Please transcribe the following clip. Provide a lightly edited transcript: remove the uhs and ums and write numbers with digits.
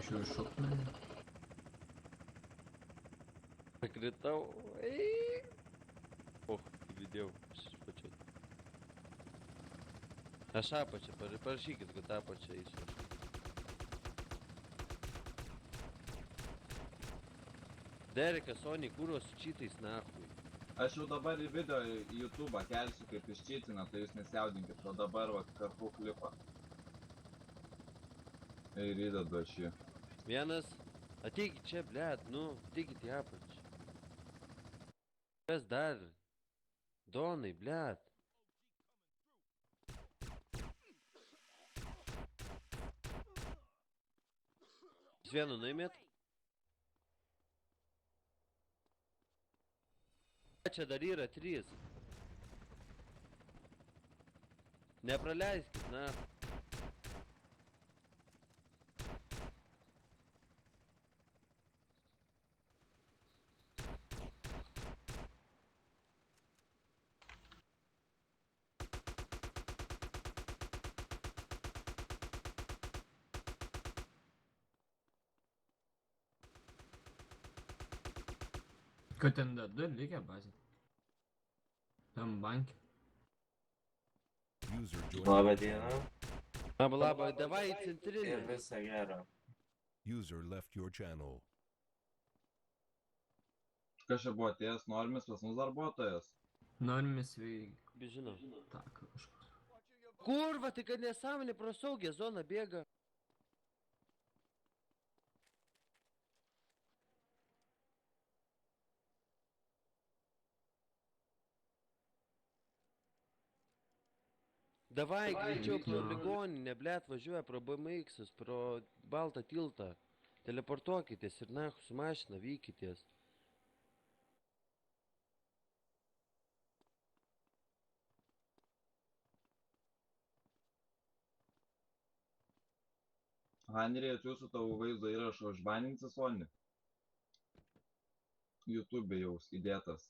Bičiu šokmenį. Pakritau. Ei. O, vidėjau. Pačiu. Aš apačią, parašykit, kad apačią eisiu. Derekas, Sony, kūros su čytais nahui. Aš jau dabar į video į YouTube'ą kelsiu kaip iščytina, tai jūs nesijaudinkit, o dabar va karpu klipą. Ir įdedu aš jį. Vienas, ateikit čia, blėt, nu, ateikit į apačią. Kas dar? Donai, blėt. Jūs vienu nuimėt? Čia dar yra 3. Nepraleiskit, na. Kad ten dar 2 likę bazė. Tam banke. Labą dieną Labą, davai į ir centrinį. visą gerą. User left your channel. Kas čia buvo atėjęs normis pas mus darbuotojas? Norime sveiki. Žinau. Tak, kažkas. Kurva, tai kad nesąmonė pro saugią zoną bėga. Davai, greičiau pro ligoninę, blėt, važiuoja pro BMX, pro baltą tiltą. Teleportuokitės ir nahu su mašina vykitės. Hanrį, atsiųsiu tavo vaizdo įrašą užbaninti Sony. YouTube jau įdėtas.